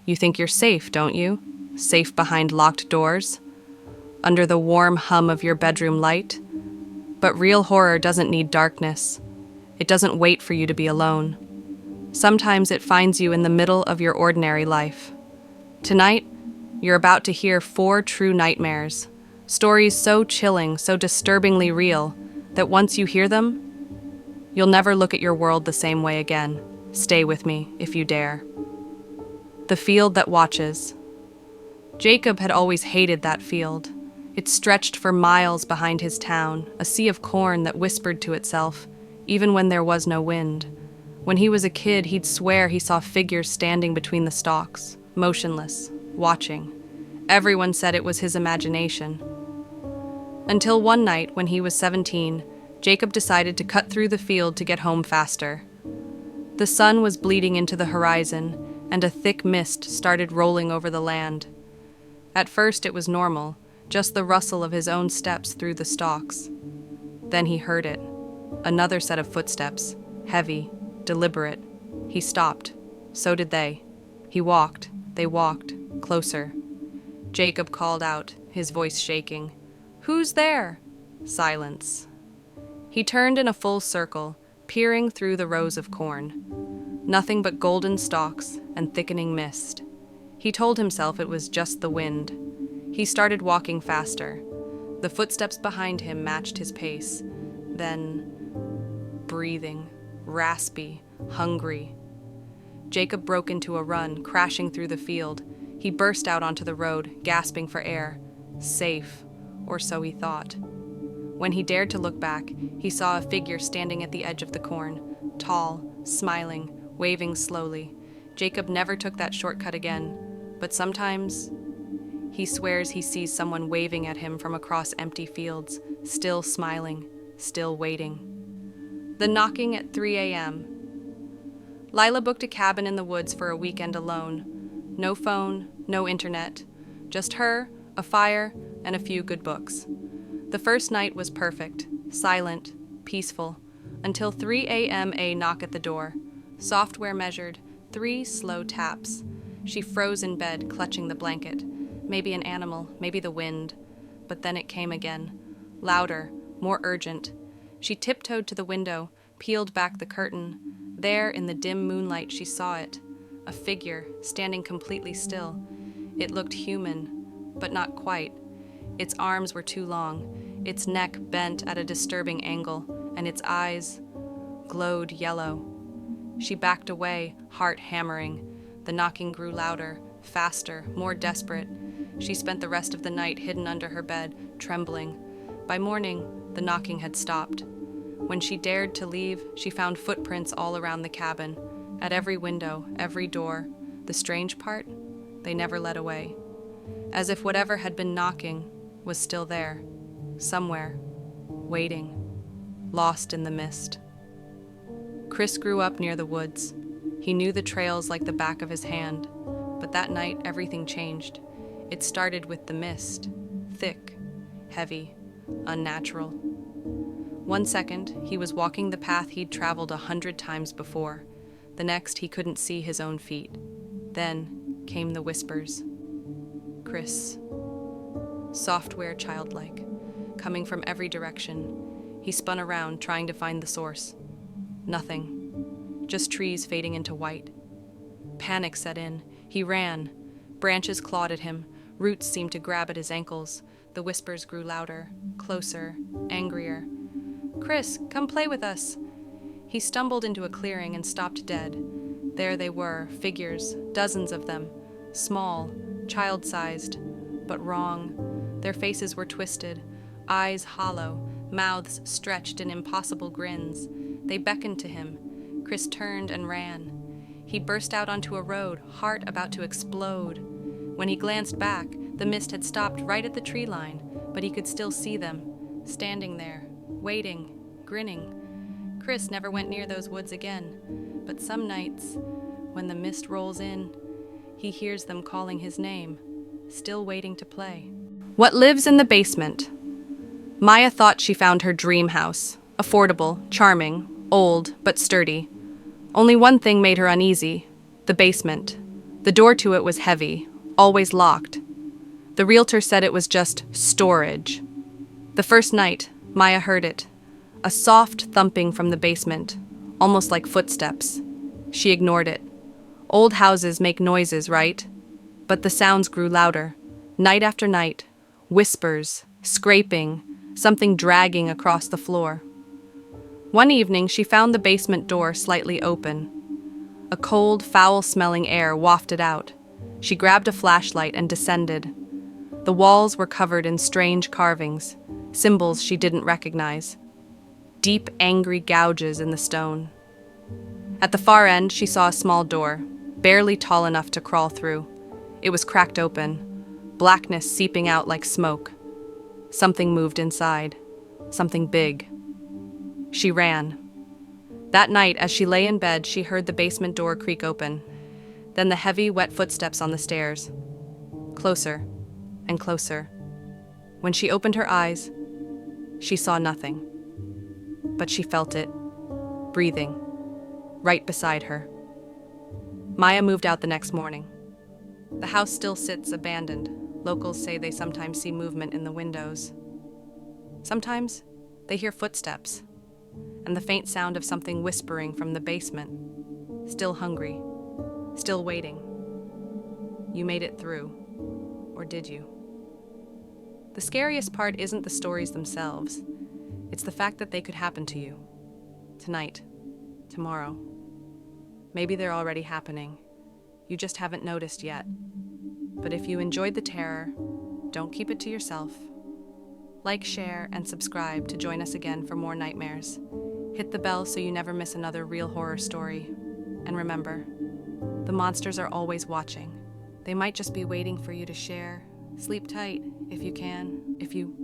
You think you're safe, don't you? Safe behind locked doors, under the warm hum of your bedroom light. But real horror doesn't need darkness. It doesn't wait for you to be alone. Sometimes it finds you in the middle of your ordinary life. Tonight, you're about to hear 4 true nightmares. Stories so chilling, so disturbingly real, that once you hear them, you'll never look at your world the same way again. Stay with me, if you dare. The field that watches. Jacob had always hated that field. It stretched for miles behind his town, a sea of corn that whispered to itself, even when there was no wind. When he was a kid, he'd swear he saw figures standing between the stalks, motionless, watching. Everyone said it was his imagination. Until one night, when he was 17, Jacob decided to cut through the field to get home faster. The sun was bleeding into the horizon, and a thick mist started rolling over the land. At first it was normal, just the rustle of his own steps through the stalks. Then he heard it. Another set of footsteps, heavy, deliberate. He stopped. So did they. He walked. They walked. Closer. Jacob called out, his voice shaking. "Who's there?" Silence. He turned in a full circle, peering through the rows of corn. Nothing but golden stalks and thickening mist. He told himself it was just the wind. He started walking faster. The footsteps behind him matched his pace. Then, breathing, raspy, hungry. Jacob broke into a run, crashing through the field. He burst out onto the road, gasping for air. Safe, or so he thought. When he dared to look back, he saw a figure standing at the edge of the corn, tall, smiling, waving slowly. Jacob never took that shortcut again, but sometimes he swears he sees someone waving at him from across empty fields, still smiling, still waiting. The knocking at 3 a.m. Lila booked a cabin in the woods for a weekend alone. No phone, no internet, just her, a fire, and a few good books. The first night was perfect, silent, peaceful, until 3 a.m. a knock at the door. Software measured, 3 slow taps. She froze in bed, clutching the blanket. Maybe an animal, maybe the wind. But then it came again. Louder, more urgent. She tiptoed to the window, peeled back the curtain. There, in the dim moonlight, she saw it. A figure, standing completely still. It looked human, but not quite. Its arms were too long, its neck bent at a disturbing angle, and its eyes glowed yellow. She backed away, heart hammering. The knocking grew louder, faster, more desperate. She spent the rest of the night hidden under her bed, trembling. By morning, the knocking had stopped. When she dared to leave, she found footprints all around the cabin, at every window, every door. The strange part? They never led away. As if whatever had been knocking was still there, somewhere, waiting, lost in the mist. Chris grew up near the woods. He knew the trails like the back of his hand, but that night everything changed. It started with the mist, thick, heavy, unnatural. One second, he was walking the path he'd traveled 100 times before. The next, he couldn't see his own feet. Then came the whispers. Chris. Software childlike, coming from every direction. He spun around, trying to find the source. Nothing. Just trees fading into white. Panic set in. He ran. Branches clawed at him. Roots seemed to grab at his ankles. The whispers grew louder, closer, angrier. "Chris, come play with us." He stumbled into a clearing and stopped dead. There they were, figures, dozens of them, small, child-sized, but wrong. Their faces were twisted, eyes hollow, mouths stretched in impossible grins. They beckoned to him. Chris turned and ran. He burst out onto a road, heart about to explode. When he glanced back, the mist had stopped right at the tree line, but he could still see them, standing there, waiting, grinning. Chris never went near those woods again, but some nights, when the mist rolls in, he hears them calling his name, still waiting to play. What lives in the basement? Maya thought she found her dream house, affordable, charming, old, but sturdy. Only one thing made her uneasy, the basement. The door to it was heavy, always locked. The realtor said it was just storage. The first night, Maya heard it, a soft thumping from the basement, almost like footsteps. She ignored it. Old houses make noises, right? But the sounds grew louder, night after night, whispers, scraping, something dragging across the floor. One evening, she found the basement door slightly open. A cold, foul-smelling air wafted out. She grabbed a flashlight and descended. The walls were covered in strange carvings, symbols she didn't recognize. Deep, angry gouges in the stone. At the far end, she saw a small door, barely tall enough to crawl through. It was cracked open, blackness seeping out like smoke. Something moved inside. Something big. She ran. That night, as she lay in bed, she heard the basement door creak open, then the heavy, wet footsteps on the stairs. Closer and closer. When she opened her eyes, she saw nothing. But she felt it, breathing, right beside her. Maya moved out the next morning. The house still sits abandoned. Locals say they sometimes see movement in the windows. Sometimes they hear footsteps and the faint sound of something whispering from the basement. Still hungry, still waiting. You made it through, or did you? The scariest part isn't the stories themselves. It's the fact that they could happen to you. Tonight, tomorrow. Maybe they're already happening. You just haven't noticed yet. But if you enjoyed the terror, don't keep it to yourself. Like, share, and subscribe to join us again for more nightmares. Hit the bell so you never miss another real horror story. And remember, the monsters are always watching. They might just be waiting for you to share. Sleep tight, if you can, if you